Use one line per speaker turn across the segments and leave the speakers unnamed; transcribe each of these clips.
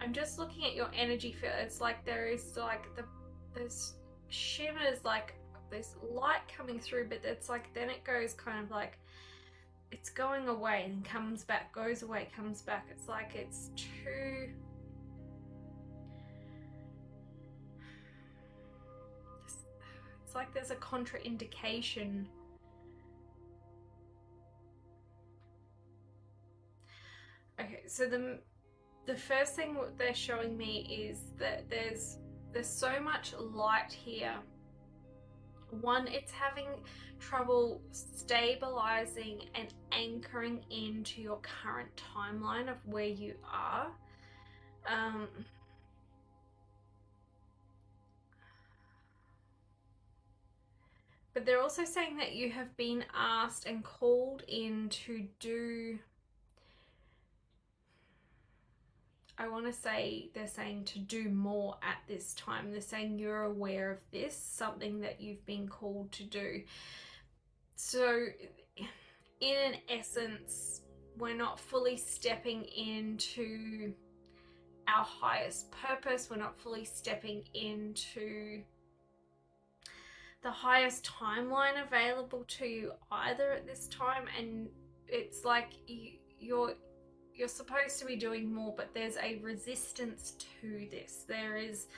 I'm just looking at your energy field. It's like there is like there's shimmers, like there's light coming through, but it's like then it goes kind of like it's going away and comes back, goes away, comes back. It's like it's too... It's like there's a contraindication. Okay, so the first thing they're showing me is that there's so much light here. One, it's having trouble stabilizing and anchoring into your current timeline of where you are. But they're also saying that you have been asked and called in to do... I want to say they're saying to do more at this time. They're saying you're aware of this, something that you've been called to do. So in an essence, we're not fully stepping into our highest purpose. We're not fully stepping into the highest timeline available to you either at this time. And it's like you're supposed to be doing more, but there's a resistance to this. There is,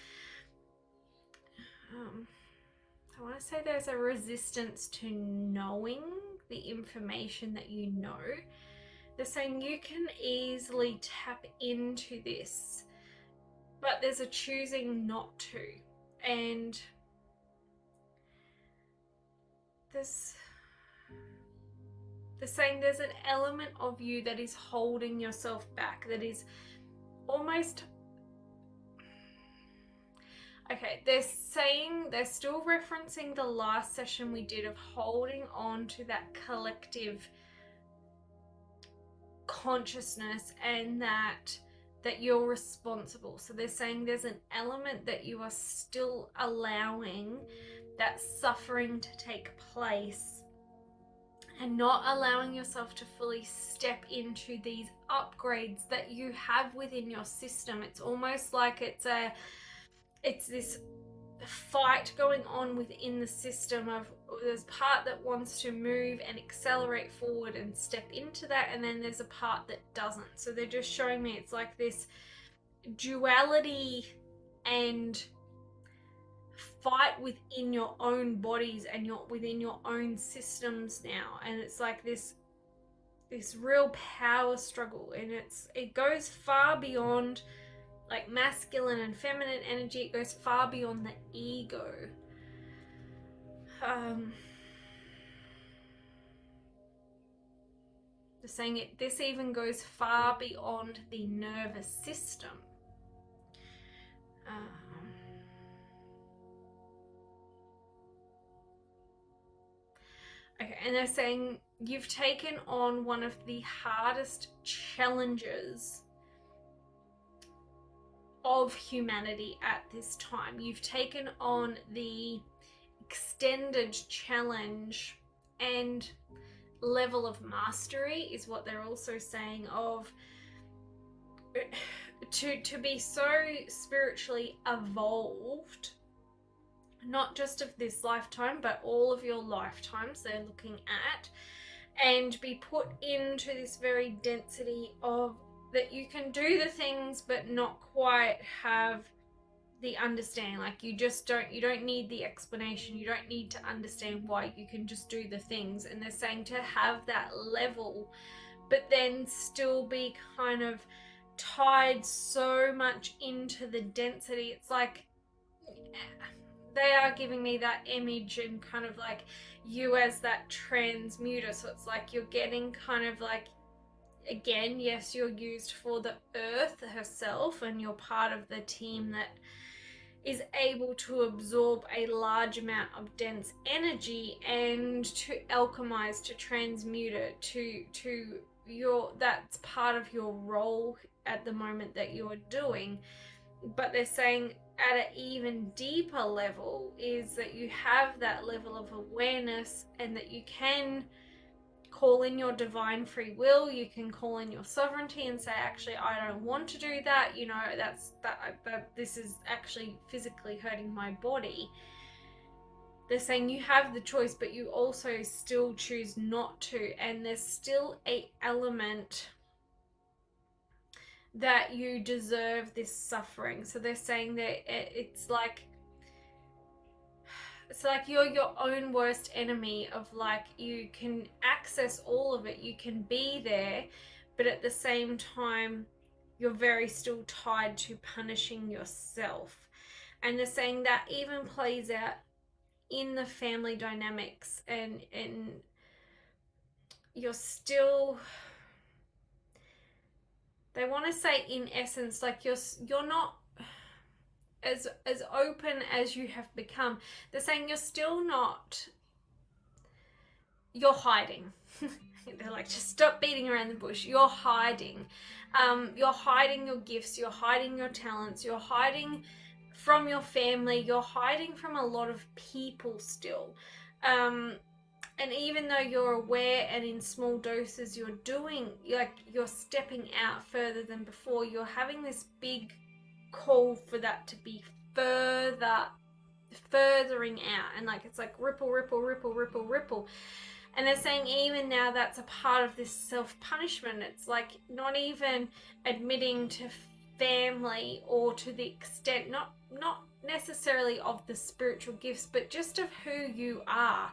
I want to say there's a resistance to knowing the information that you know. They're saying you can easily tap into this, but there's a choosing not to. And they're saying there's an element of you that is holding yourself back, that is almost... Okay, they're saying, they're still referencing the last session we did of holding on to that collective consciousness and that you're responsible. So they're saying there's an element that you are still allowing that suffering to take place and not allowing yourself to fully step into these upgrades that you have within your system. It's almost like it's this fight going on within the system of there's part that wants to move and accelerate forward and step into that, and then there's a part that doesn't. So they're just showing me it's like this duality and fight within your own bodies and within your own systems now. And it's like this real power struggle, and it goes far beyond like masculine and feminine energy. It goes far beyond the ego. They're saying this even goes far beyond the nervous system. Okay, and they're saying you've taken on one of the hardest challenges of humanity at this time. You've taken on the extended challenge and level of mastery is what they're also saying, of to be so spiritually evolved, not just of this lifetime but all of your lifetimes they're looking at, and be put into this very density of that you can do the things but not quite have the understanding. Like you don't need the explanation, you don't need to understand why, you can just do the things. And they're saying to have that level but then still be kind of tied so much into the density. It's like they are giving me that image and kind of like you as that transmuter. So it's like you're getting kind of like, again, yes, you're used for the earth herself and you're part of the team that is able to absorb a large amount of dense energy and to alchemize, to transmute it, to your, that's part of your role at the moment that you're doing. But they're saying at an even deeper level is that you have that level of awareness and that you can call in your divine free will. You can call in your sovereignty and say, actually, I don't want to do that. You know, this is actually physically hurting my body. They're saying you have the choice, but you also still choose not to. And there's still an element that you deserve this suffering. So they're saying that it's like you're your own worst enemy, of like, you can access all of it, you can be there, but at the same time you're very still tied to punishing yourself. And they're saying that even plays out in the family dynamics, and you're still, they want to say, in essence, like you're not as open as you have become. They're saying you're still not, you're hiding. They're like, just stop beating around the bush. You're hiding. You're hiding your gifts, you're hiding your talents, you're hiding from your family, you're hiding from a lot of people still. And even though you're aware and in small doses you're doing, like, you're stepping out further than before, you're having this big call for that to be furthering out, and like, it's like ripple, ripple, ripple, ripple, ripple. And they're saying even now that's a part of this self-punishment. It's like not even admitting to family, or to the extent, not necessarily of the spiritual gifts, but just of who you are,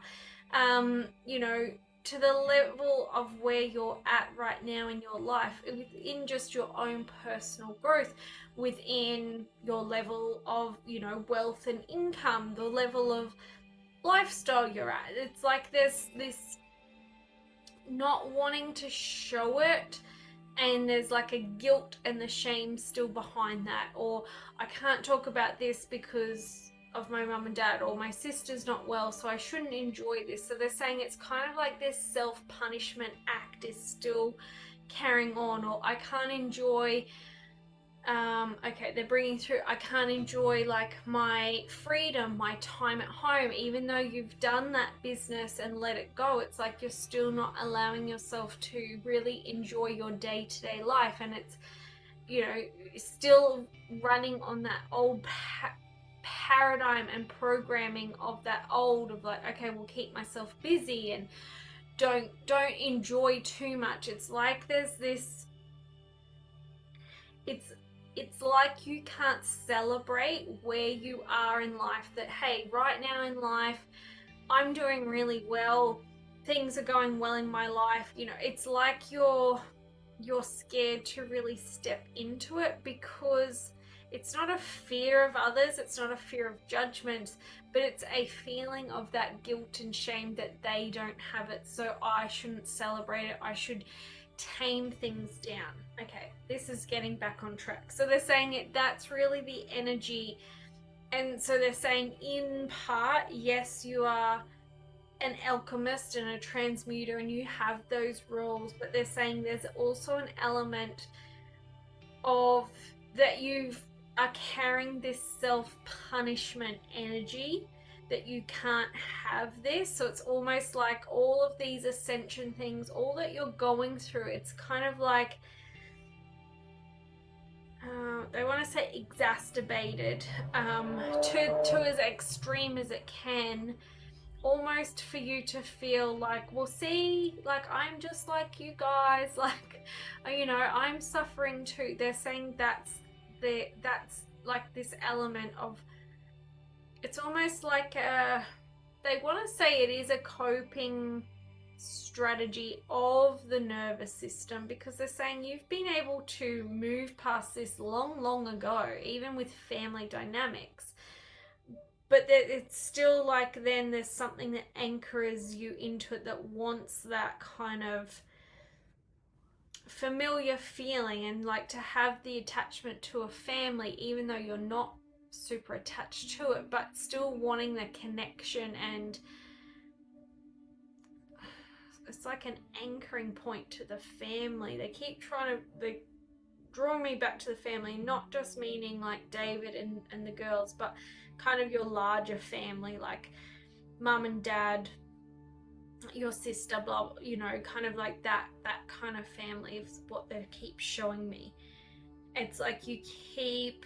you know, to the level of where you're at right now in your life, within just your own personal growth, within your level of, you know, wealth and income, the level of lifestyle you're at. It's like there's this not wanting to show it, and there's like a guilt and the shame still behind that, or I can't talk about this because of my mum and dad, or my sister's not well, so I shouldn't enjoy this. So they're saying it's kind of like this self-punishment act is still carrying on, or I can't enjoy, okay, they're bringing through, I can't enjoy like my freedom, my time at home, even though you've done that business and let it go. It's like you're still not allowing yourself to really enjoy your day-to-day life, and it's, you know, still running on that old paradigm and programming of that old, of like, okay, we'll keep myself busy and don't enjoy too much. It's like there's this, it's like you can't celebrate where you are in life, that hey, right now in life I'm doing really well, things are going well in my life. You know, it's like you're scared to really step into it, because it's not a fear of others, it's not a fear of judgment, but it's a feeling of that guilt and shame that they don't have it, so I shouldn't celebrate it, I should tame things down. Okay, this is getting back on track. So they're saying that's really the energy. And so they're saying, in part, yes, you are an alchemist and a transmuter and you have those roles, but they're saying there's also an element of that you are carrying this self-punishment energy, that you can't have this. So it's almost like all of these ascension things, all that you're going through, it's kind of like, they want to say exacerbated, to as extreme as it can, almost for you to feel like, well, see, like, I'm just like you guys, like, you know, I'm suffering too. They're saying that's like this element of, it's almost like they want to say it is a coping strategy of the nervous system, because they're saying you've been able to move past this long ago, even with family dynamics, but it's still like, then there's something that anchors you into it, that wants that kind of familiar feeling, and like to have the attachment to a family, even though you're not super attached to it, but still wanting the connection. And it's like an anchoring point to the family. They keep trying to, they draw me back to the family, not just meaning like David and the girls, but kind of your larger family, like mum and dad, your sister, blah, you know, kind of like that kind of family is what they keep showing me. It's like you keep,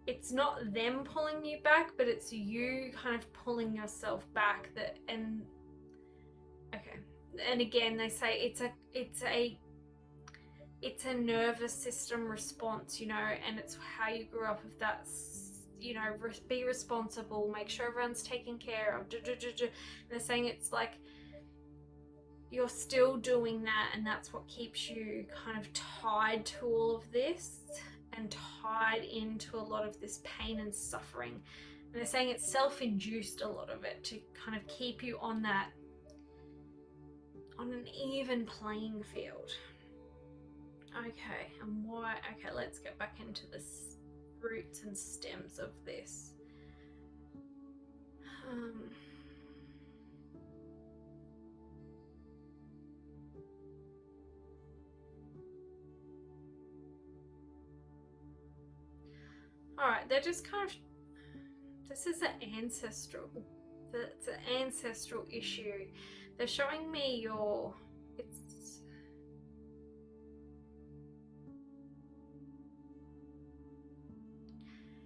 it's not them pulling you back, but it's you kind of pulling yourself back. That, and okay, and again they say it's a nervous system response, you know, and it's how you grew up with that, you know, be responsible, make sure everyone's taken care of. They're saying it's like you're still doing that, and that's what keeps you kind of tied to all of this and tied into a lot of this pain and suffering. And they're saying it's self-induced, a lot of it, to kind of keep you on that, on an even playing field. Okay, and why? Okay, let's get back into the roots and stems of this. All right, they're just kind of, this is an ancestral, it's an ancestral issue. They're showing me your,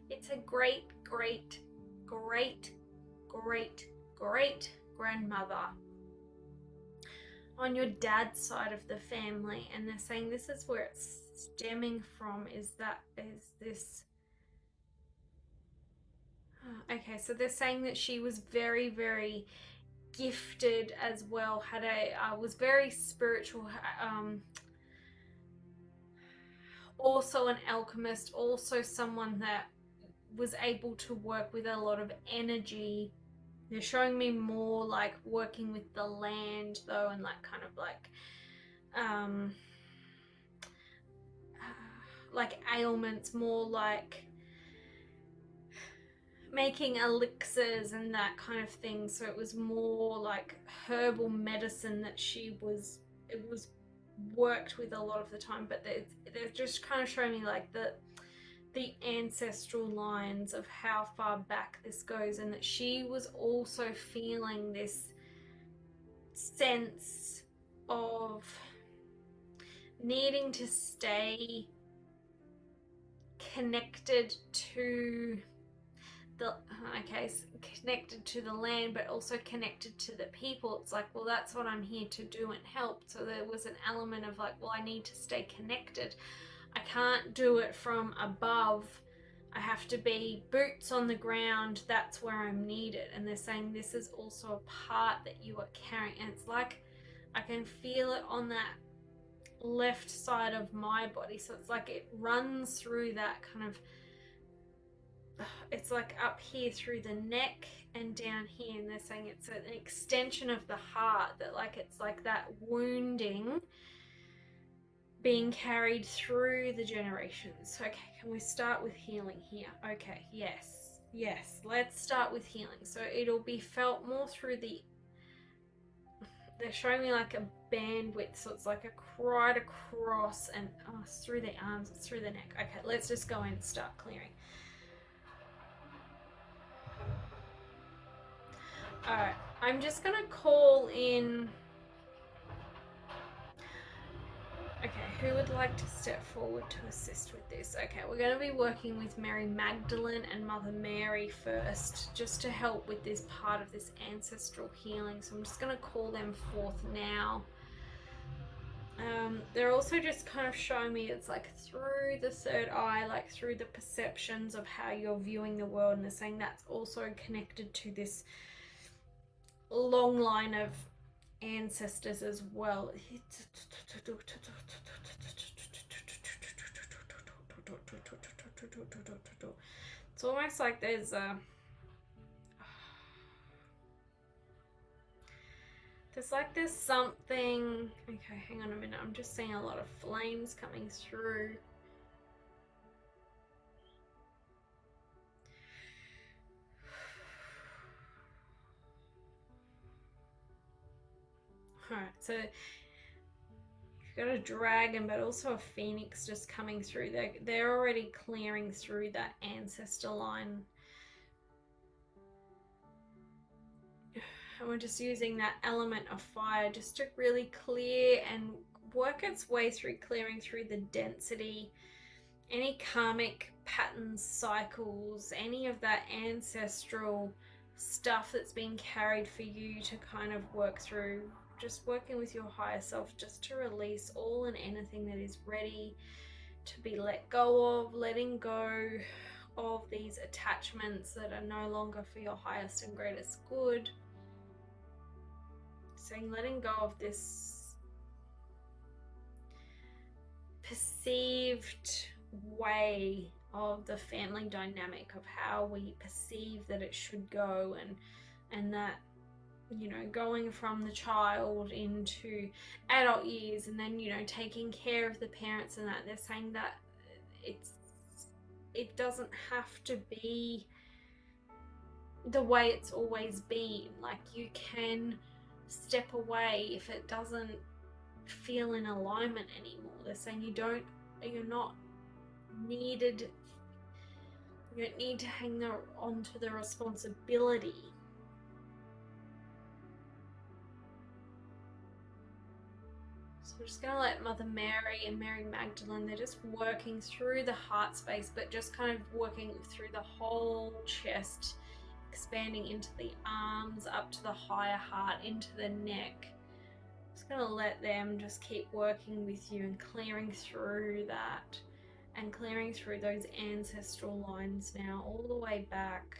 it's a great grandmother on your dad's side of the family, and they're saying this is where it's stemming from, is this. Okay, so they're saying that she was very, very gifted as well, had a was very spiritual, also an alchemist, also someone that was able to work with a lot of energy. They're showing me more like working with the land though, and like kind of like ailments, more like making elixirs and that kind of thing. So it was more like herbal medicine that it was worked with a lot of the time. But they're just kind of showing me like the ancestral lines of how far back this goes, and that she was also feeling this sense of needing to stay connected to the, connected to the land, but also connected to the people. It's like, well, that's what I'm here to do and help. So there was an element of like, well, I need to stay connected. I can't do it from above. I have to be boots on the ground. That's where I'm needed. And they're saying this is also a part that you are carrying. And it's like, I can feel it on that left side of my body. So it's like it runs through that kind of, it's like up here through the neck and down here. And they're saying it's an extension of the heart, that like it's like that wounding being carried through the generations. Okay, can we start with healing here? Okay, yes, let's start with healing. So it'll be felt more through the, they're showing me like a bandwidth, so it's like a right across, and it's through the arms, it's through the neck. Okay, let's just go in and start clearing. Alright, I'm just gonna call in. Okay, who would like to step forward to assist with this? Okay, we're going to be working with Mary Magdalene and Mother Mary first, just to help with this part of this ancestral healing. So I'm just going to call them forth now. They're also just kind of showing me it's like through the third eye, like through the perceptions of how you're viewing the world, and they're saying that's also connected to this long line of ancestors as well. It's almost like there's something. Okay, hang on a minute, I'm just seeing a lot of flames coming through. Alright, so you've got a dragon, but also a phoenix just coming through. They're already clearing through that ancestor line. And we're just using that element of fire just to really clear and work its way through, clearing through the density, any karmic patterns, cycles, any of that ancestral stuff that's being carried for you to kind of work through. Just working with your higher self just to release all and anything that is ready to be let go of, letting go of these attachments that are no longer for your highest and greatest good. Saying letting go of this perceived way of the family dynamic, of how we perceive that it should go, and that, you know, going from the child into adult years, and then, you know, taking care of the parents, and that they're saying that it doesn't have to be the way it's always been. Like, you can step away if it doesn't feel in alignment anymore. They're saying you're not needed, you don't need to hang on to the responsibility. So we're just going to let Mother Mary and Mary Magdalene, they're just working through the heart space, but just kind of working through the whole chest, expanding into the arms, up to the higher heart, into the neck. Just going to let them just keep working with you and clearing through that, and clearing through those ancestral lines now, all the way back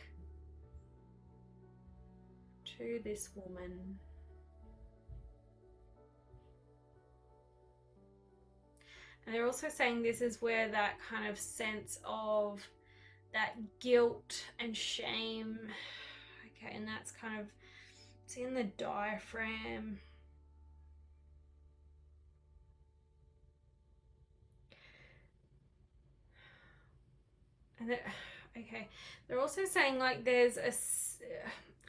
to this woman. And they're also saying this is where that kind of sense of that guilt and shame, okay, and that's kind of, it's in the diaphragm. And they're also saying, like, there's a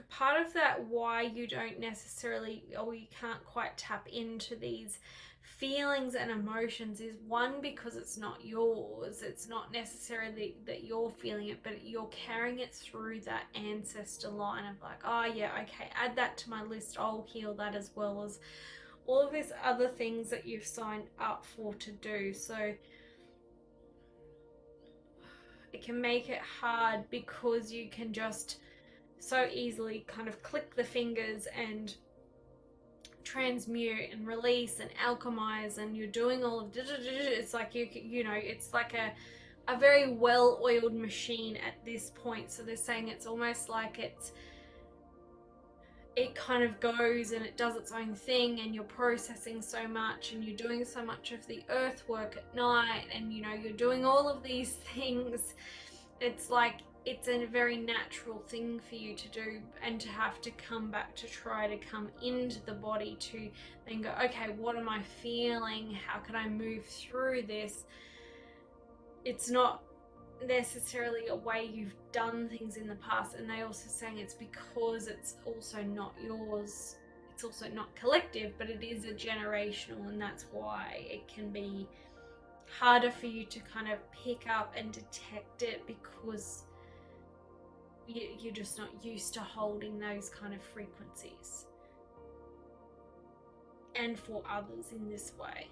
part of that why you don't necessarily, or you can't quite tap into these feelings and emotions, is one, because it's not yours. It's not necessarily that you're feeling it, but you're carrying it through that ancestor line of like, oh yeah, okay, add that to my list, I'll heal that, as well as all of these other things that you've signed up for to do. So it can make it hard because you can just so easily kind of click the fingers and transmute and release and alchemize, and you're doing all of it's like you know, it's like a very well-oiled machine at this point. So they're saying it's almost like it kind of goes and it does its own thing, and you're processing so much, and you're doing so much of the earth work at night, and you know, you're doing all of these things. It's like it's a very natural thing for you to do, and to have to come back to try to come into the body to then go, okay, what am I feeling? How can I move through this? It's not necessarily a way you've done things in the past. And they also saying it's because it's also not yours, it's also not collective, but it is a generational, and that's why it can be harder for you to kind of pick up and detect it, because you're just not used to holding those kind of frequencies, and for others in this way.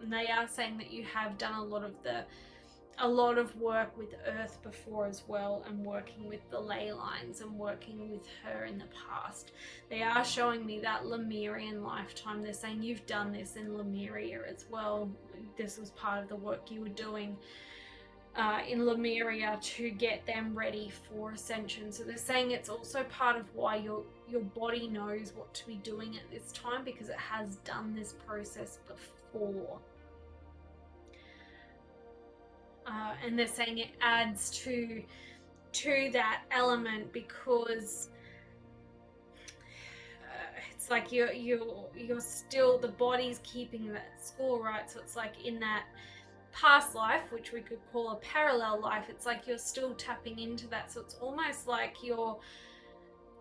And they are saying that you have done a lot of work with Earth before as well, and working with the ley lines and working with her in the past. They are showing me that Lumerian lifetime. They're saying you've done this in Lemuria as well. This was part of the work you were doing in Lemuria to get them ready for ascension. So they're saying it's also part of why your body knows what to be doing at this time, because it has done this process before. And they're saying it adds to that element, because it's like you're still, the body's keeping that score, right? So it's like in that past life, which we could call a parallel life, it's like you're still tapping into that. So it's almost like you're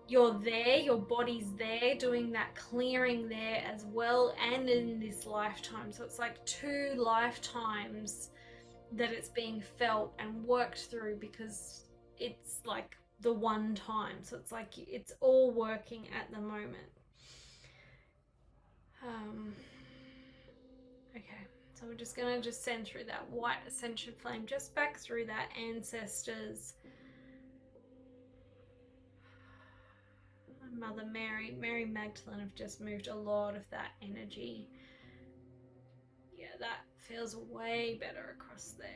there, your body's there doing that clearing there as well, and in this lifetime. So it's like 2 lifetimes that it's being felt and worked through, because it's like the one time. So it's like it's all working at the moment. Okay, so we're just gonna send through that white ascension flame just back through that ancestors, Mother Mary, Mary Magdalene have just moved a lot of that energy. Yeah, that feels way better across there.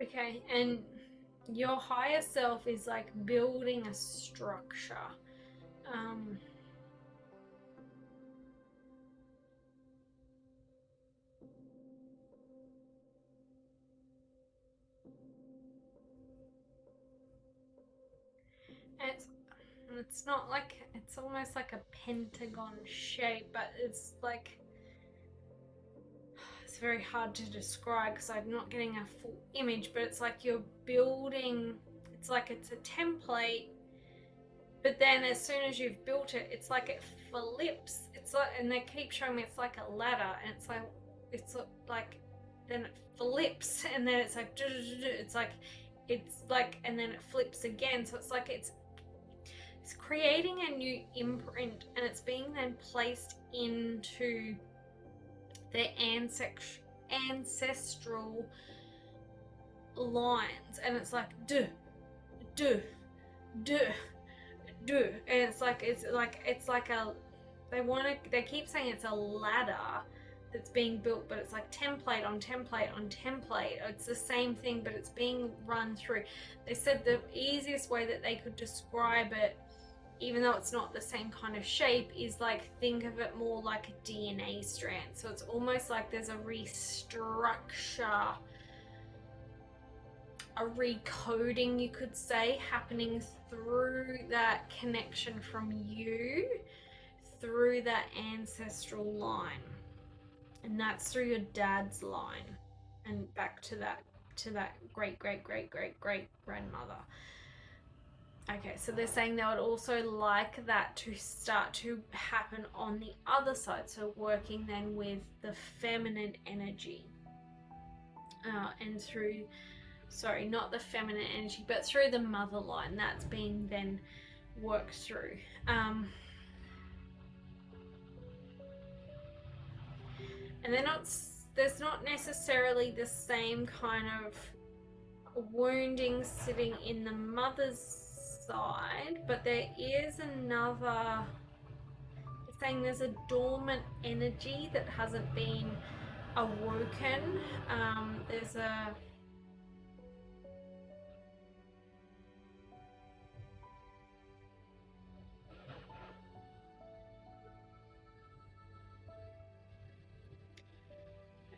Okay, and your higher self is like building a structure. It's not like, it's almost like a pentagon shape, but it's like, it's very hard to describe because I'm not getting a full image, but it's like you're building, it's like it's a template, but then as soon as you've built it, it's like it flips. It's like, and they keep showing me it's like a ladder, and it's like then it flips, and then it's like and then it flips again. So it's like it's creating a new imprint, and it's being then placed into their ancestral lines, and it's like duh, duh, duh, duh, and it's like a, they keep saying it's a ladder that's being built, but it's like template on template on template. It's the same thing, but it's being run through. They said the easiest way that they could describe it, even though it's not the same kind of shape, is like, think of it more like a DNA strand. So it's almost like there's a restructure, a recoding, you could say, happening through that connection from you through that ancestral line, and that's through your dad's line and back to that great great great great great grandmother. Okay, so they're saying they would also like that to start to happen on the other side, so working then with the feminine energy, and through, sorry, not the feminine energy, but through the mother line, that's being then worked through. And there's not necessarily the same kind of wounding sitting in the mother's side, but there is another, it's saying there's a dormant energy that hasn't been awoken. There's a,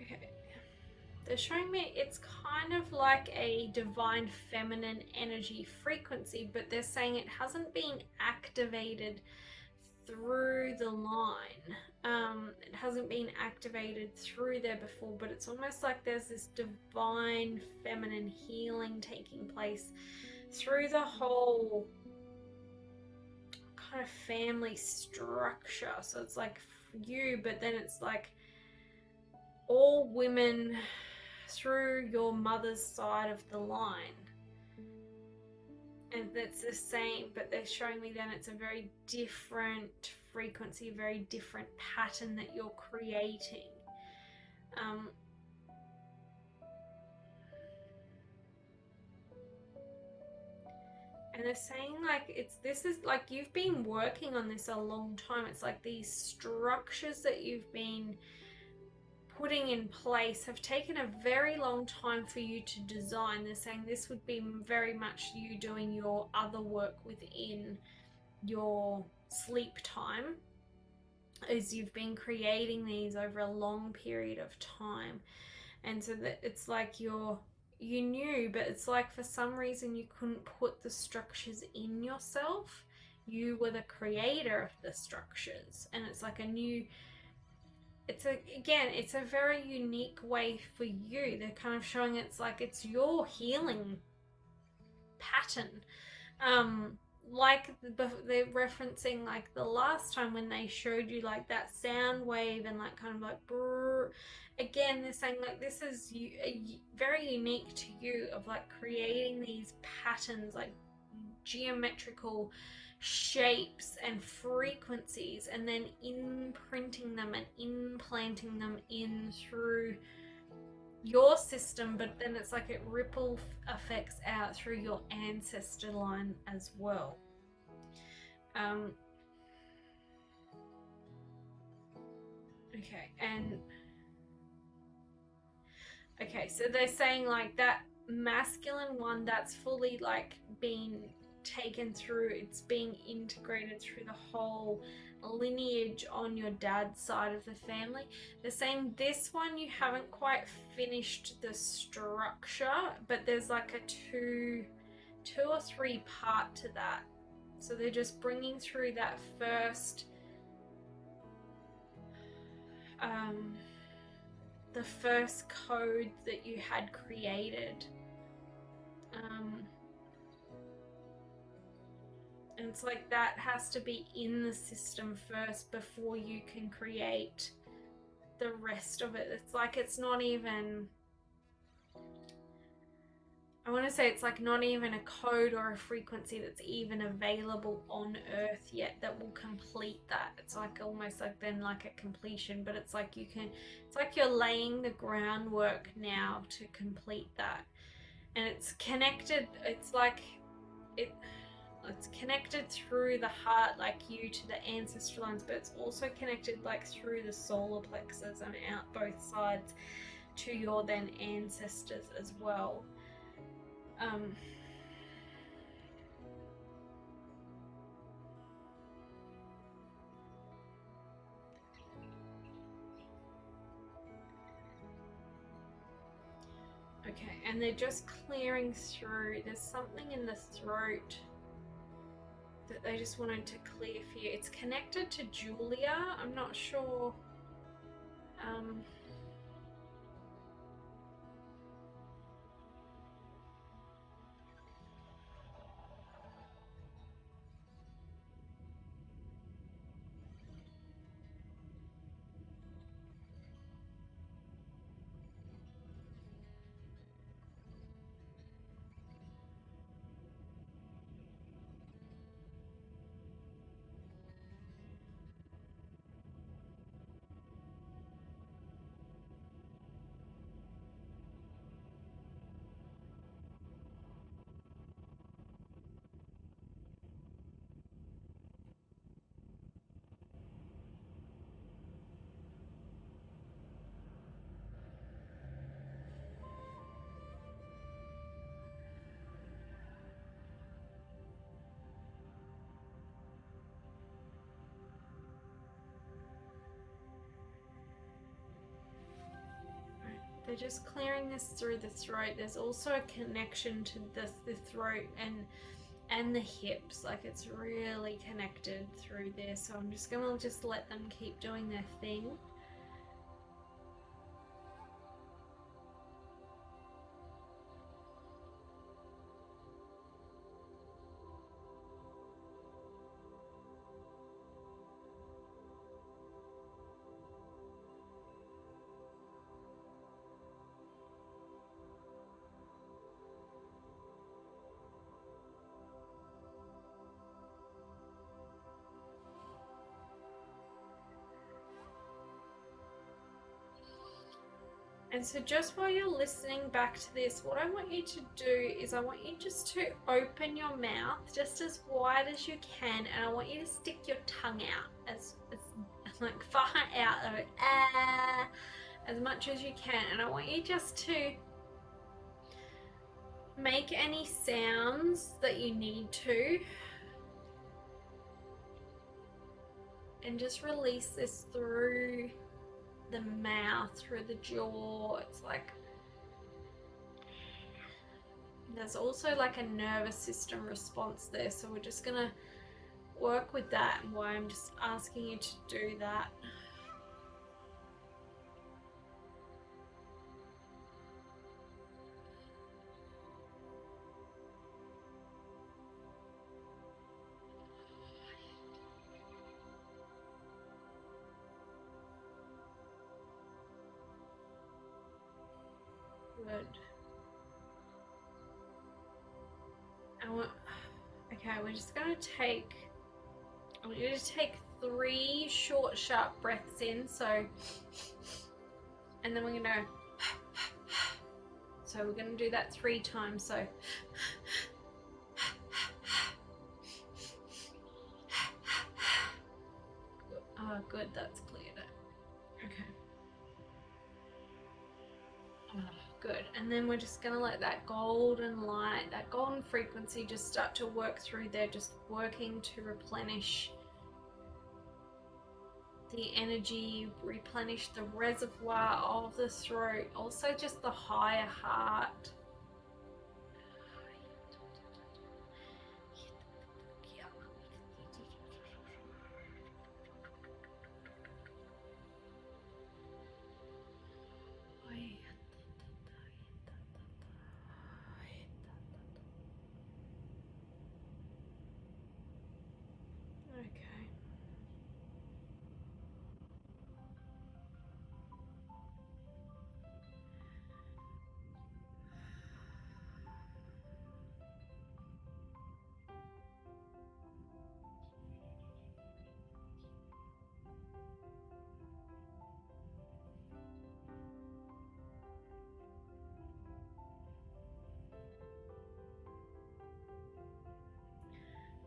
okay, they're showing me it's kind of like a divine feminine energy frequency, but they're saying it hasn't been activated through the line. It hasn't been activated through there before, but it's almost like there's this divine feminine healing taking place through the whole kind of family structure. So it's like you, but then it's like all women through your mother's side of the line, and that's the same, but they're showing me then it's a very different frequency, very different pattern that you're creating. And they're saying like this is like you've been working on this a long time. It's like these structures that you've been putting in place have taken a very long time for you to design. They're saying this would be very much you doing your other work within your sleep time, as you've been creating these over a long period of time. And so that it's like you're you knew, but it's like for some reason you couldn't put the structures in yourself. You were the creator of the structures, and it's like a new, it's a very unique way for you. They're kind of showing it's like it's your healing pattern. Like they're referencing like the last time when they showed you like that sound wave and like kind of like brrr. Again, they're saying like this is very unique to you, of like creating these patterns, like geometrical shapes and frequencies, and then imprinting them and implanting them in through your system, but then it's like it ripple effects out through your ancestor line as well. Okay, and okay, so they're saying like that masculine one that's fully like been taken through, it's being integrated through the whole lineage on your dad's side of the family. They're saying this one you haven't quite finished the structure, but there's like a two or three part to that. So they're just bringing through that first the first code that you had created. And it's like that has to be in the system first before you can create the rest of it. It's like it's not even, I want to say it's like not even a code or a frequency that's even available on Earth yet that will complete that. It's like almost like then like a completion, but it's like you can, it's like you're laying the groundwork now to complete that. And it's connected, it's like it's connected through the heart, like you to the ancestral lines, but it's also connected like through the solar plexus and out both sides to your then ancestors as well. Okay, and they're just clearing through. There's something in the throat that they just wanted to clear for you. It's connected to Julia. I'm not sure. They're just clearing this through the throat. There's also a connection to the throat and the hips. Like it's really connected through there. So I'm just gonna just let them keep doing their thing. And so just while you're listening back to this, what I want you to do is I want you just to open your mouth just as wide as you can, and I want you to stick your tongue out as like far out of it, as much as you can. And I want you just to make any sounds that you need to, and just release this through the mouth, through the jaw. It's like There's also like a nervous system response there, so we're just gonna work with that, and why I'm just asking you to do that. Good. Okay, we're just going to take, I want you to take 3 short, sharp breaths in, so, and then we're going to, so we're going to do that 3 times, so, good, that's cleared it. Okay. Good. And then we're just going to let that golden light, that golden frequency just start to work through there, just working to replenish the energy, replenish the reservoir of the throat, also just the higher heart.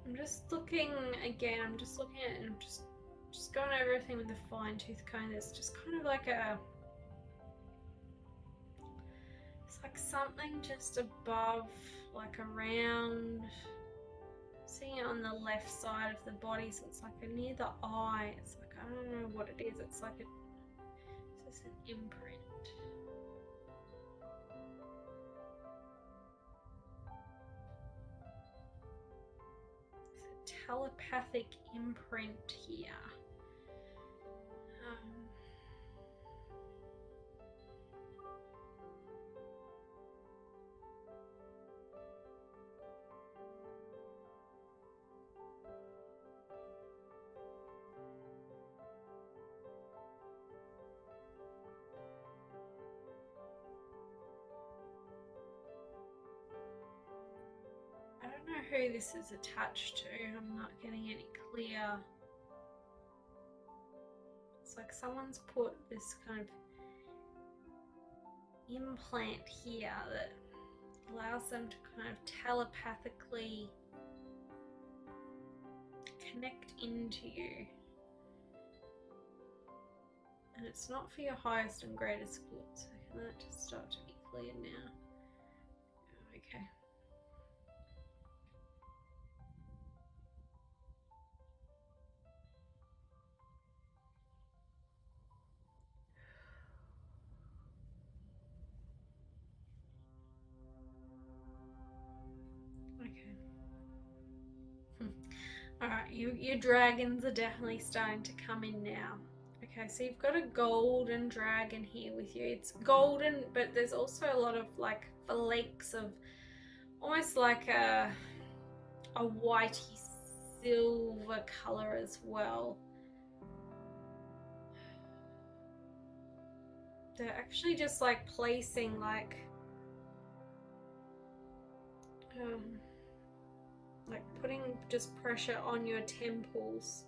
I'm just looking again, I'm just looking at it and I'm just going over everything with a fine tooth comb. There's just kind of like it's like something just above, like around, seeing it on the left side of the body, so it's like near the eye. It's like, I don't know what it is, it's like it's just an imprint. Telepathic imprint here. I don't know who this is attached to. I'm not getting any clear. It's like someone's put this kind of implant here that allows them to kind of telepathically connect into you. And it's not for your highest and greatest good. So can that just start to be cleared now? Okay. Alright, your dragons are definitely starting to come in now. Okay, so you've got a golden dragon here with you. It's golden, but there's also a lot of like flakes of almost like a whitey silver color as well. They're actually just like placing like putting just pressure on your temples.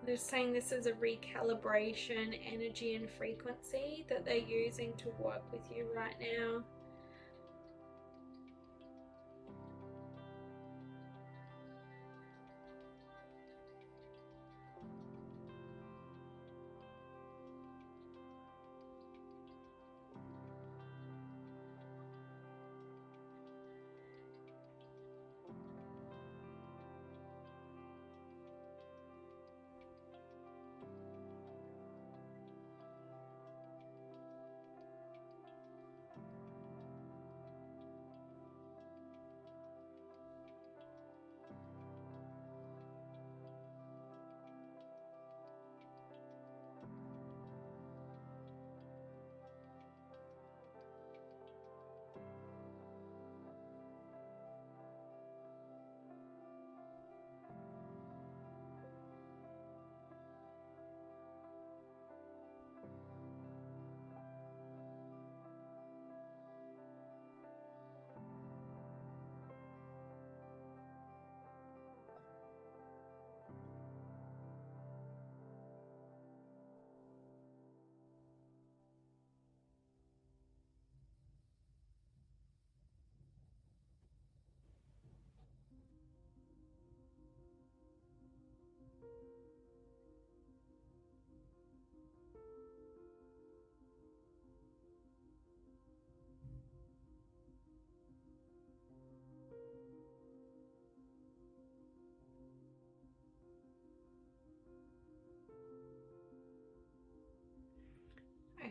They're saying this is a recalibration energy and frequency that they're using to work with you right now.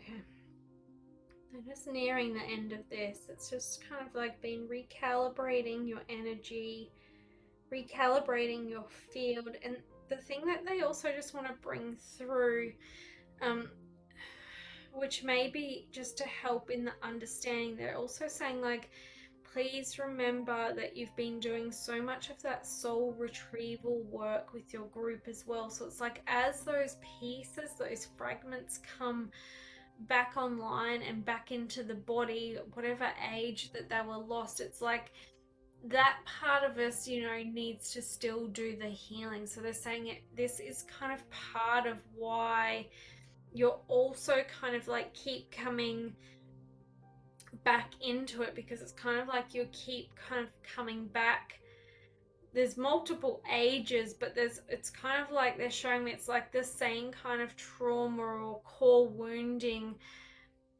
Okay. So just nearing the end of this, it's just kind of like been recalibrating your energy, recalibrating your field. And the thing that they also just want to bring through, which may be just to help in the understanding, they're also saying like, please remember that you've been doing so much of that soul retrieval work with your group as well. So it's like as those pieces, those fragments come back online and back into the body, whatever age that they were lost, it's like that part of us, you know, needs to still do the healing. So they're saying this is kind of part of why you're also kind of like keep coming back into it, because it's kind of like you keep kind of coming back. There's multiple ages, but it's kind of like they're showing me it's like the same kind of trauma or core wounding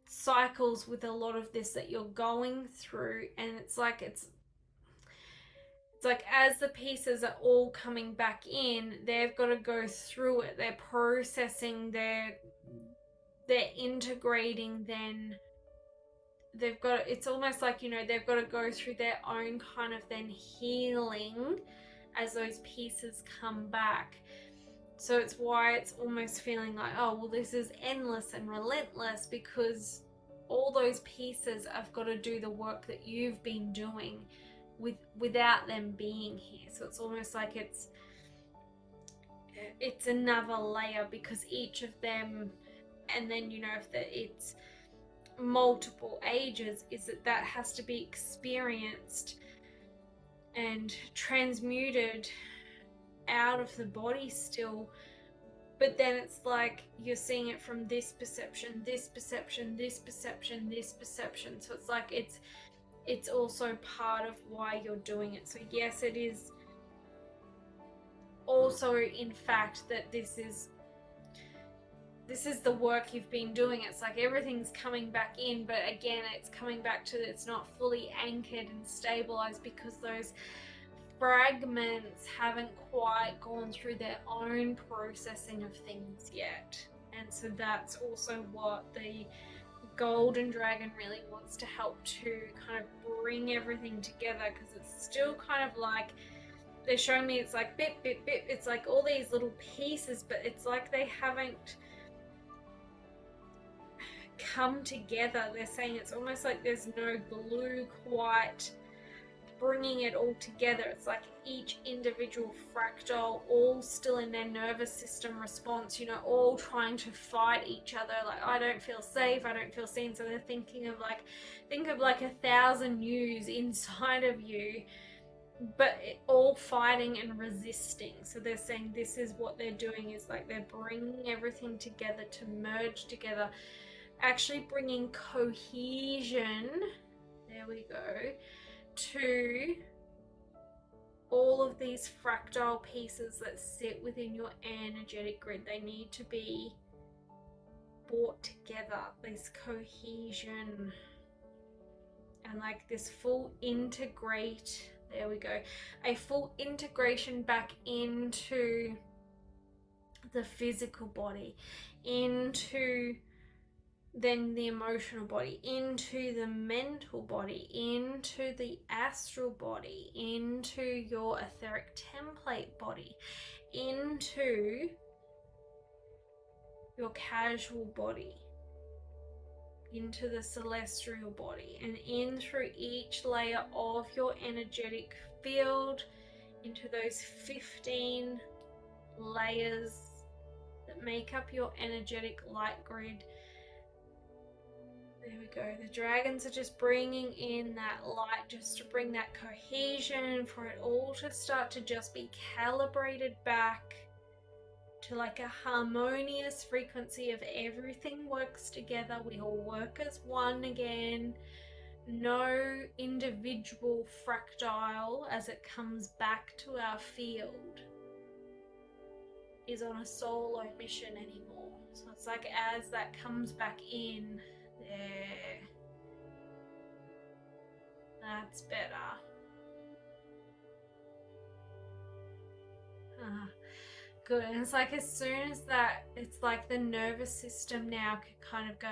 cycles with a lot of this that you're going through. And it's like as the pieces are all coming back in, they've got to go through it. They're processing, they're integrating, then they've got, it's almost like, you know, they've got to go through their own kind of then healing as those pieces come back. So it's why it's almost feeling like, oh, well, this is endless and relentless, because all those pieces have got to do the work that you've been doing without them being here. So it's almost like it's another layer, because each of them, and then, you know, if it's multiple ages, is that has to be experienced and transmuted out of the body still. But then it's like you're seeing it from this perception, this perception, this perception, this perception. So it's like it's also part of why you're doing it. So yes, it is also in fact that this is the work you've been doing. It's like everything's coming back in, but again, it's coming back to it's not fully anchored and stabilized, because those fragments haven't quite gone through their own processing of things yet. And so that's also what the golden dragon really wants to help to kind of bring everything together, because it's still kind of like they're showing me it's like bit, it's like all these little pieces, but it's like they haven't come together. They're saying it's almost like there's no glue quite bringing it all together. It's like each individual fractal all still in their nervous system response, you know, all trying to fight each other. Like, I don't feel safe, I don't feel seen. So they're thinking of like, think of like 1,000 yous inside of you, but all fighting and resisting. So they're saying this is what they're doing, is like they're bringing everything together to merge together, actually bringing cohesion, there we go, to all of these fractal pieces that sit within your energetic grid. They need to be brought together, this cohesion, and like this full integrate, there we go, a full integration back into the physical body, into then the emotional body, into the mental body, into the astral body, into your etheric template body, into your casual body, into the celestial body, and in through each layer of your energetic field, into those 15 layers that make up your energetic light grid. There we go. The dragons are just bringing in that light, just to bring that cohesion, for it all to start to just be calibrated back to like a harmonious frequency of everything works together. We all work as one again. No individual fractile, as it comes back to our field, is on a solo mission anymore. So it's like as that comes back in, there, that's better. Good. And it's like as soon as that, it's like the nervous system now can kind of go,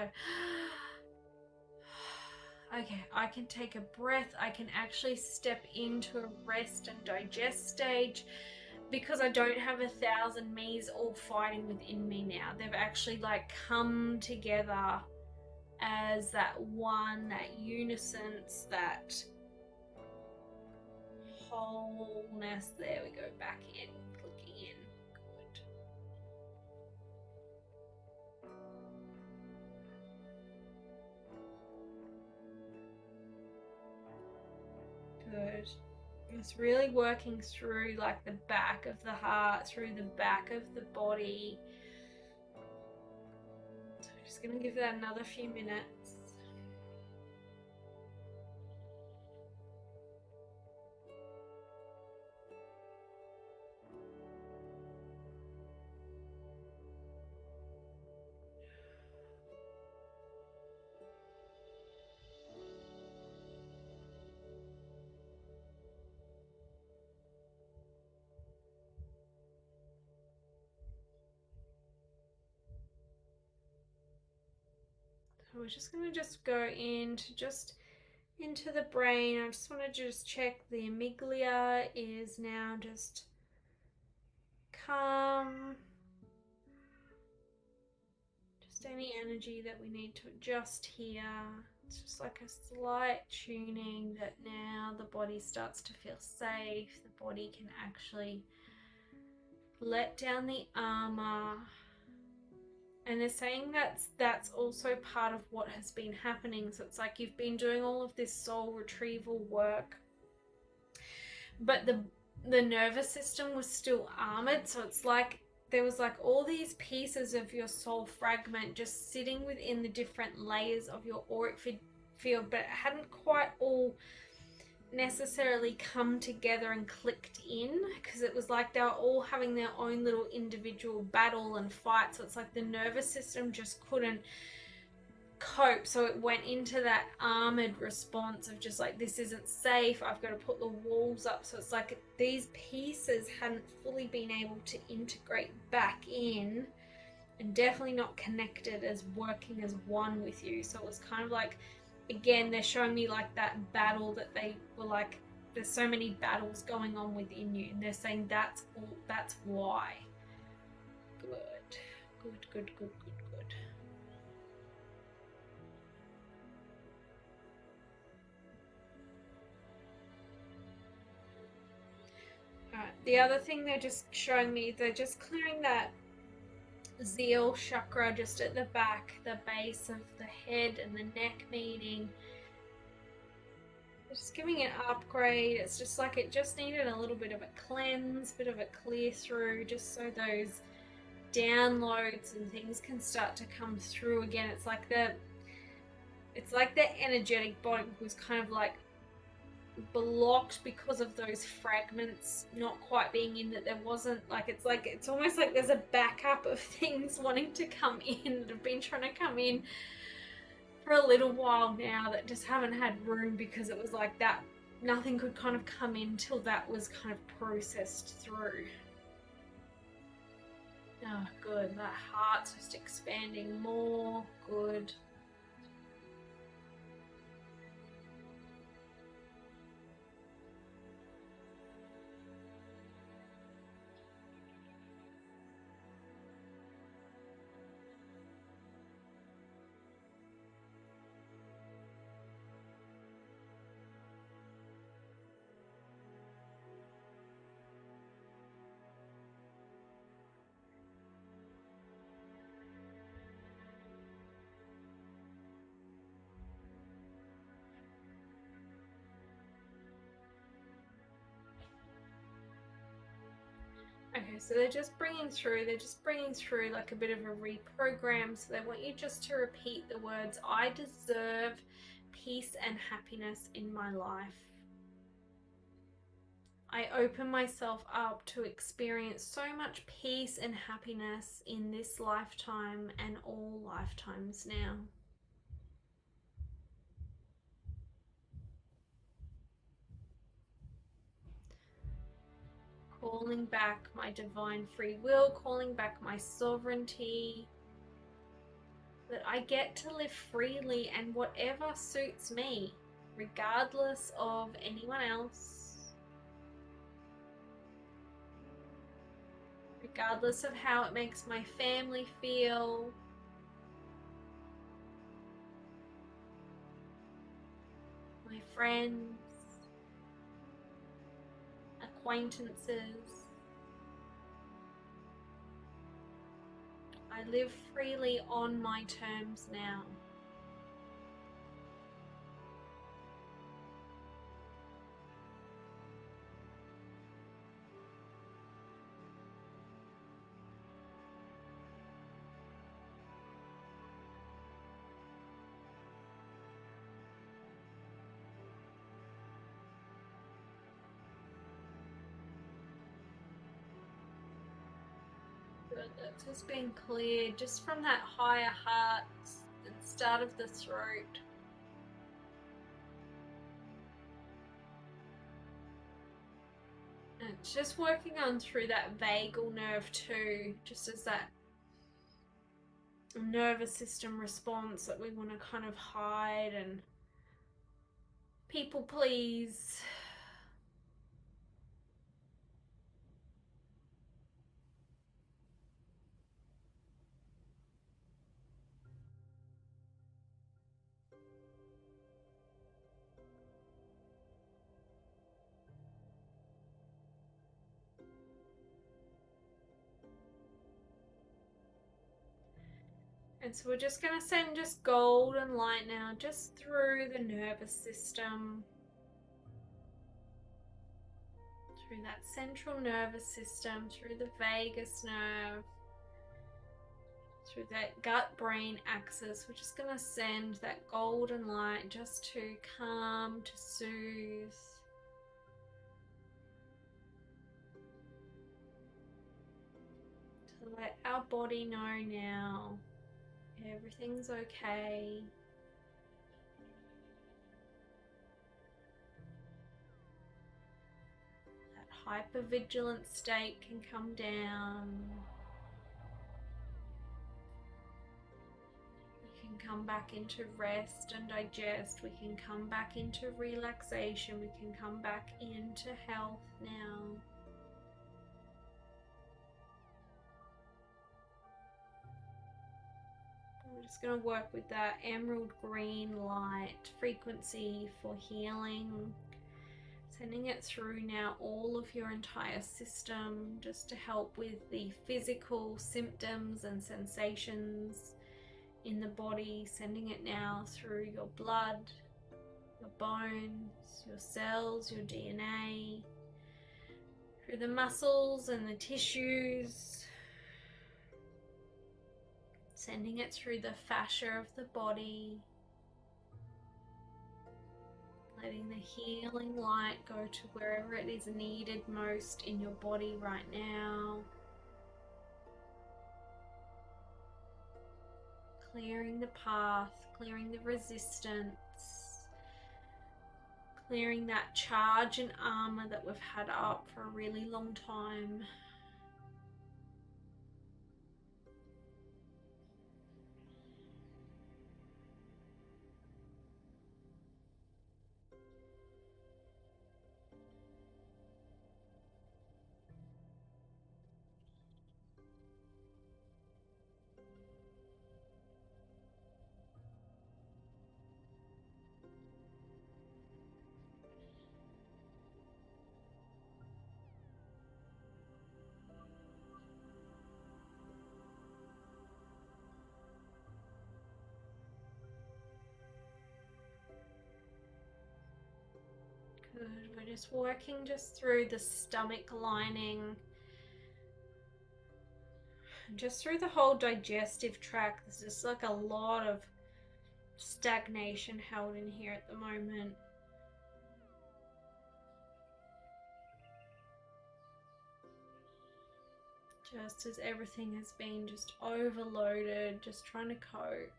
okay, I can take a breath. I can actually step into a rest and digest stage because I don't have 1,000 me's all fighting within me now. They've actually like come together as that one, that unison, that wholeness. There we go, back in, clicking in. Good. It's really working through like the back of the heart, through the back of the body. So I'm just going to give that another few minutes. So we're just going to go into the brain. I just want to just check the amygdala is now just calm. Just any energy that we need to adjust here. It's just like a slight tuning that now the body starts to feel safe. The body can actually let down the armor. And they're saying that's also part of what has been happening. So it's like you've been doing all of this soul retrieval work, but the nervous system was still armored. So it's like there was like all these pieces of your soul fragment just sitting within the different layers of your auric field, but it hadn't quite all necessarily come together and clicked in, because it was like they were all having their own little individual battle and fight. So it's like the nervous system just couldn't cope, so it went into that armored response of just like, this isn't safe, I've got to put the walls up. So it's like these pieces hadn't fully been able to integrate back in, and definitely not connected as working as one with you. So it was kind of like, again, they're showing me like that battle that they were like, there's so many battles going on within you, and they're saying that's why. Good. Alright, the other thing they're just showing me, they're just clearing that zeal chakra just at the back, the base of the head and the neck meeting. Just giving it an upgrade. It's just like it just needed a little bit of a cleanse, bit of a clear through, just so those downloads and things can start to come through again. It's like the energetic body was kind of like blocked because of those fragments not quite being in, that there wasn't like, it's almost like there's a backup of things wanting to come in that have been trying to come in for a little while now that just haven't had room, because it was like that nothing could kind of come in till that was kind of processed through. Oh, good. That heart's just expanding more. Good. Okay, so they're just bringing through like a bit of a reprogram. So they want you just to repeat the words, I deserve peace and happiness in my life. I open myself up to experience so much peace and happiness in this lifetime and all lifetimes now. Call calling back my divine free will, calling back my sovereignty, that I get to live freely and whatever suits me, regardless of anyone else, regardless of how it makes my family feel, my friends, acquaintances. I live freely on my terms now. That's just been cleared just from that higher heart and start of the throat. And it's just working on through that vagal nerve too, just as that nervous system response that we want to kind of hide and people please. And so we're just going to send just golden light now just through the nervous system, through that central nervous system, through the vagus nerve, through that gut-brain axis. We're just going to send that golden light just to calm, to soothe, to let our body know now everything's okay. That hypervigilant state can come down. We can come back into rest and digest. We can come back into relaxation. We can come back into health now. We're just going to work with that emerald green light frequency for healing, sending it through now all of your entire system just to help with the physical symptoms and sensations in the body, sending it now through your blood, your bones, your cells, your DNA, through the muscles and the tissues, sending it through the fascia of the body, letting the healing light go to wherever it is needed most in your body right now. Clearing the path, clearing the resistance, clearing that charge and armor that we've had up for a really long time. Good. We're just working just through the stomach lining, just through the whole digestive tract. There's just like a lot of stagnation held in here at the moment. Just as everything has been just overloaded, just trying to cope.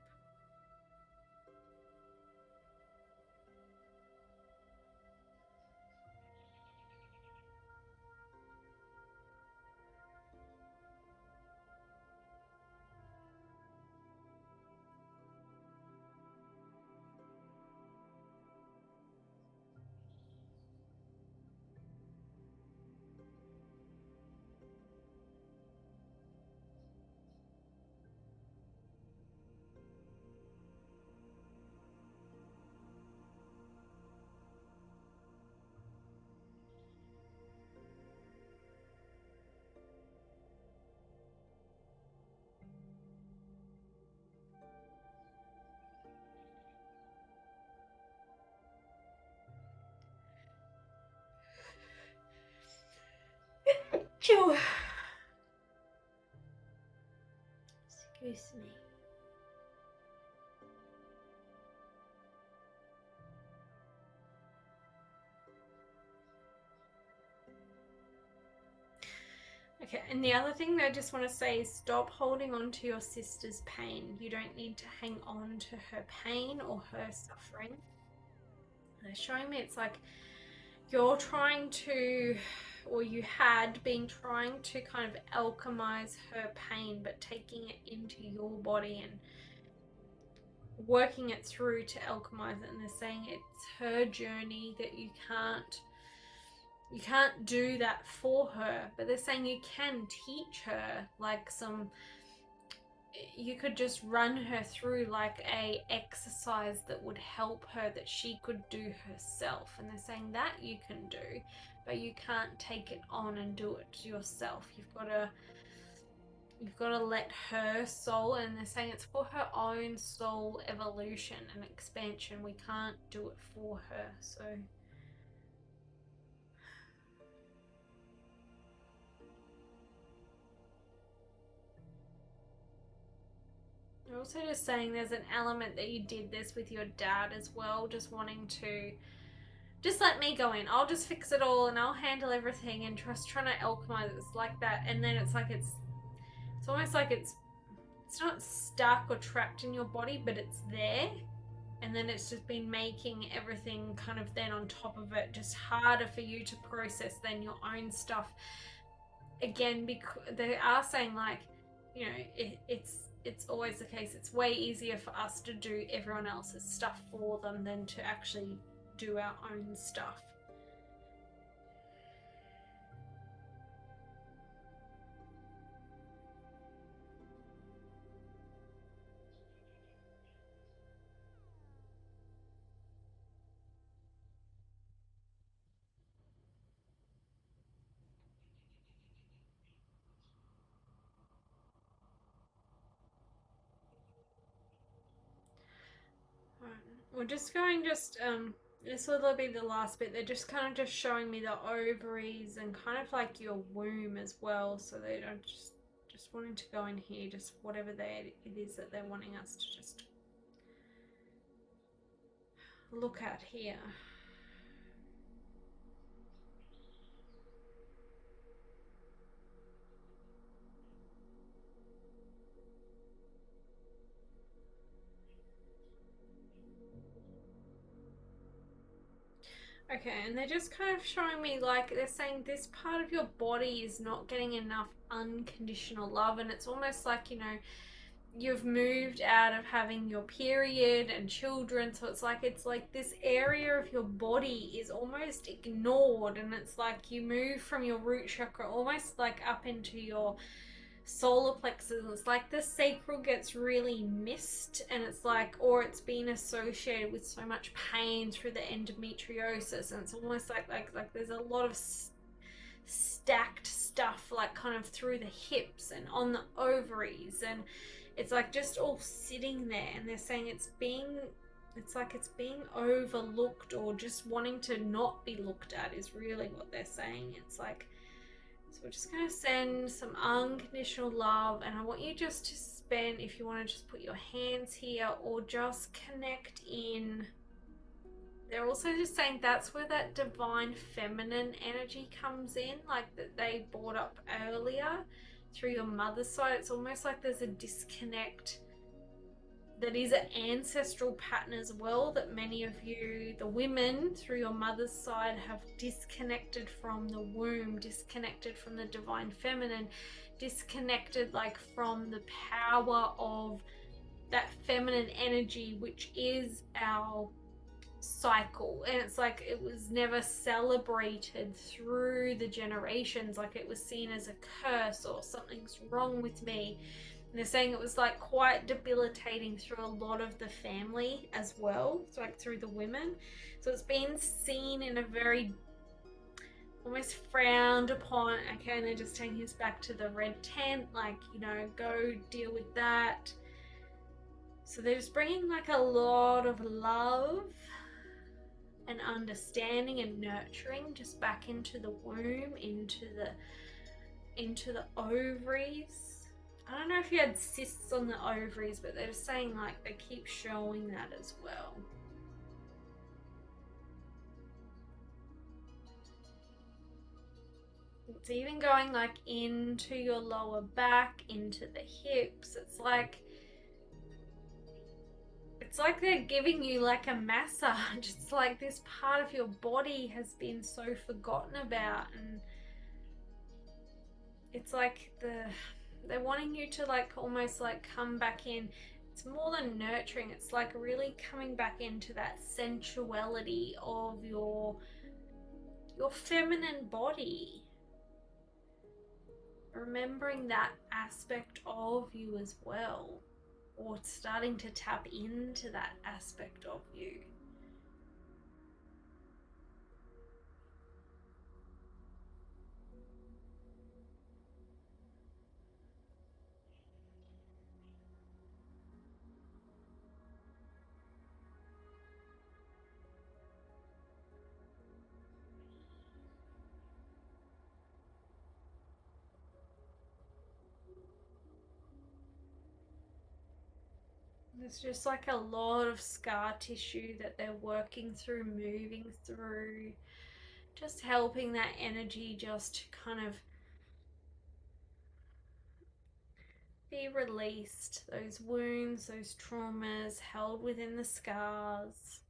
Phew. Excuse me. Okay, and the other thing that I just want to say is stop holding on to your sister's pain. You don't need to hang on to her pain or her suffering. They're showing me it's like you're trying to, or you had been trying to kind of alchemize her pain, but taking it into your body and working it through to alchemize it. And they're saying it's her journey, that you can't do that for her, but they're saying you can teach her, like you could just run her through like a exercise that would help her, that she could do herself. And they're saying that you can do, but you can't take it on and do it yourself. You've got to let her soul, and they're saying it's for her own soul evolution and expansion. We can't do it for her. So they're also just saying there's an element that you did this with your dad as well, just wanting to just let me go in. I'll just fix it all and I'll handle everything, and just trying to alchemize it. It's like that. And then it's like it's almost like it's not stuck or trapped in your body, but it's there. And then it's just been making everything kind of then on top of it just harder for you to process than your own stuff. Again, because they are saying, like, you know, it's always the case. It's way easier for us to do everyone else's stuff for them than to actually do our own stuff. We're just going this will be the last bit. They're just kind of just showing me the ovaries and kind of like your womb as well. So they don't just wanting to go in here, just whatever it is that they're wanting us to just look at here. Okay, and they're just kind of showing me, like, they're saying this part of your body is not getting enough unconditional love, and it's almost like, you know, you've moved out of having your period and children, so it's like this area of your body is almost ignored, and it's like you move from your root chakra almost like up into your solar plexus, and it's like the sacral gets really missed, and it's like, or it's been associated with so much pain through the endometriosis, and it's almost like there's a lot of stacked stuff like kind of through the hips and on the ovaries, and it's like just all sitting there. And they're saying it's being overlooked, or just wanting to not be looked at is really what they're saying. It's like, so we're just going to send some unconditional love, and I want you just to spend, if you want to just put your hands here or just connect in. They're also just saying that's where that divine feminine energy comes in, like that they brought up earlier through your mother's side. It's almost like there's a disconnect that is an ancestral pattern as well, that many of you, the women through your mother's side, have disconnected from the womb, disconnected from the divine feminine, disconnected like from the power of that feminine energy, which is our cycle. And it's like it was never celebrated through the generations, like it was seen as a curse or something's wrong with me. And they're saying it was like quite debilitating through a lot of the family as well, so like through the women. So it's been seen in a very almost frowned upon. Okay, and they're just taking us back to the red tent, like, you know, go deal with that. So they're just bringing like a lot of love and understanding and nurturing just back into the womb, into the into the ovaries. I don't know if you had cysts on the ovaries, but they're just saying like they keep showing that as well. It's even going like into your lower back, into the hips. It's like they're giving you like a massage. It's like this part of your body has been so forgotten about, and it's like they're wanting you to like almost like come back in. It's more than nurturing. It's like really coming back into that sensuality of your feminine body. Remembering that aspect of you as well, or starting to tap into that aspect of you. There's just like a lot of scar tissue that they're working through, moving through, just helping that energy just kind of be released. Those wounds, those traumas held within the scars.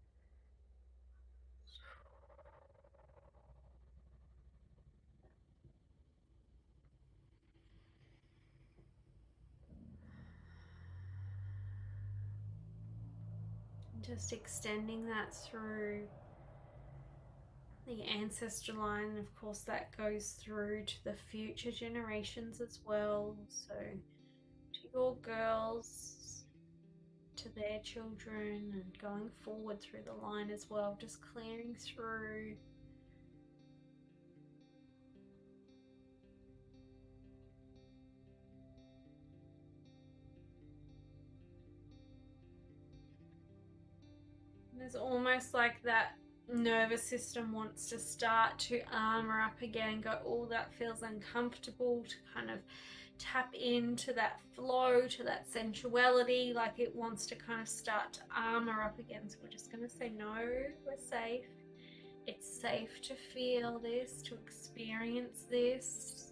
Just extending that through the ancestor line, and of course that goes through to the future generations as well. So to your girls, to their children, and going forward through the line as well, just clearing through. There's almost like that nervous system wants to start to armor up again, go, oh, that feels uncomfortable, to kind of tap into that flow, to that sensuality, like it wants to kind of start to armor up again. So we're just going to say, no, we're safe. It's safe to feel this, to experience this.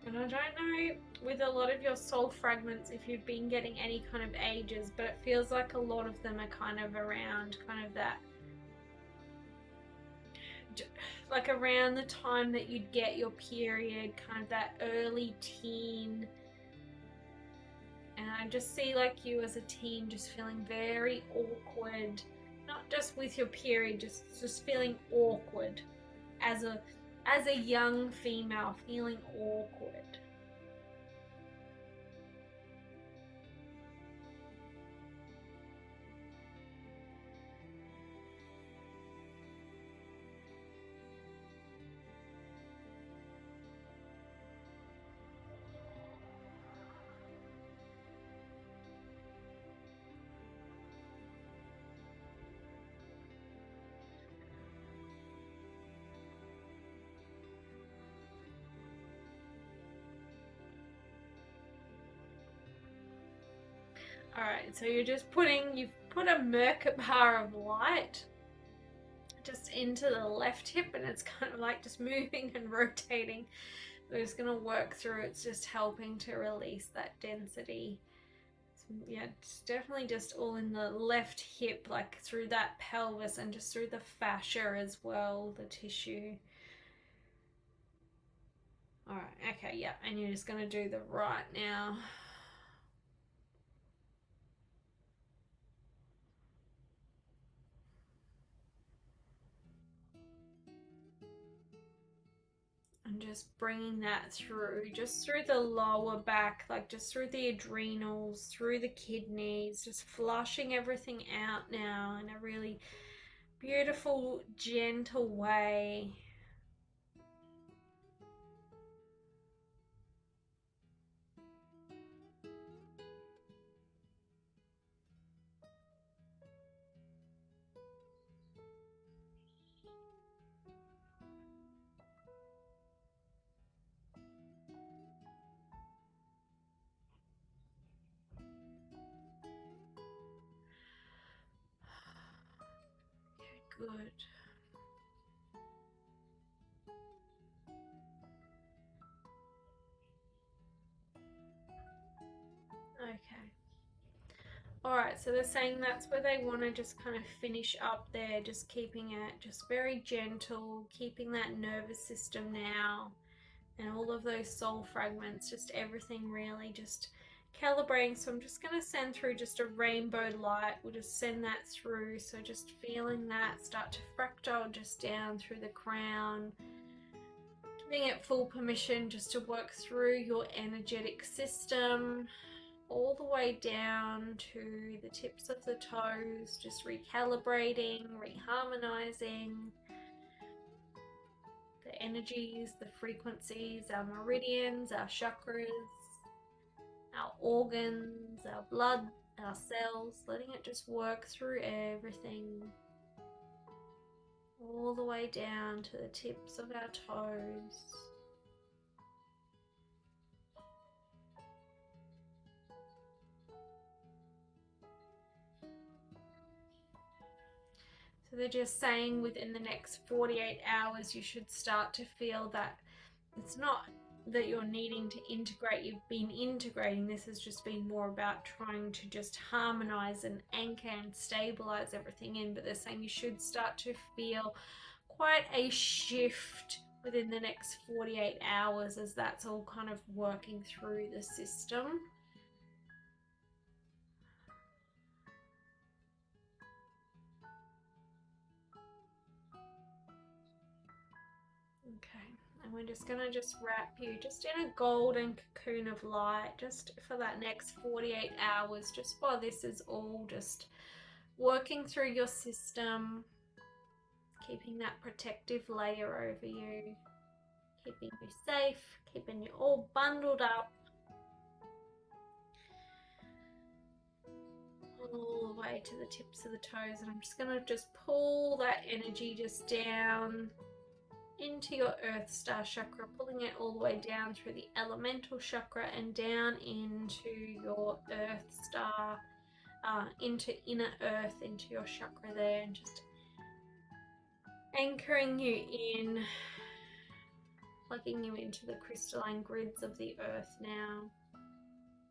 And I don't know with a lot of your soul fragments if you've been getting any kind of ages, but it feels like a lot of them are kind of around kind of that, like around the time that you'd get your period, kind of that early teen. And I just see like you as a teen just feeling very awkward, not just with your period, just feeling awkward as a young female, feeling awkward. Alright, so you've put a Merkaba of light just into the left hip, and it's kind of like just moving and rotating. We're just going to work through. It's just helping to release that density. So yeah, it's definitely just all in the left hip, like through that pelvis and just through the fascia as well, the tissue. Alright, okay, yeah, and you're just going to do the right now. And just bringing that through, just through the lower back, like just through the adrenals, through the kidneys, just flushing everything out now in a really beautiful, gentle way. Good. Okay. Alright, so they're saying that's where they want to just kind of finish up there, just keeping it just very gentle, keeping that nervous system now, and all of those soul fragments, just everything really just calibrating. So I'm just going to send through just a rainbow light. We'll just send that through. So just feeling that start to fractal just down through the crown, giving it full permission just to work through your energetic system all the way down to the tips of the toes, just recalibrating, reharmonizing the energies, the frequencies, our meridians, our chakras, our organs, our blood, our cells, letting it just work through everything all the way down to the tips of our toes. So they're just saying within the next 48 hours you should start to feel that it's not that you're needing to integrate, you've been integrating. This has just been more about trying to just harmonize and anchor and stabilize everything in, but they're saying you should start to feel quite a shift within the next 48 hours as that's all kind of working through the system. Okay, and we're just gonna just wrap you just in a golden cocoon of light just for that next 48 hours, just while this is all just working through your system, keeping that protective layer over you, keeping you safe, keeping you all bundled up all the way to the tips of the toes. And I'm just gonna just pull that energy just down into your earth star chakra, pulling it all the way down through the elemental chakra and down into your earth star, into inner earth, into your chakra there, and just anchoring you in, plugging you into the crystalline grids of the earth now.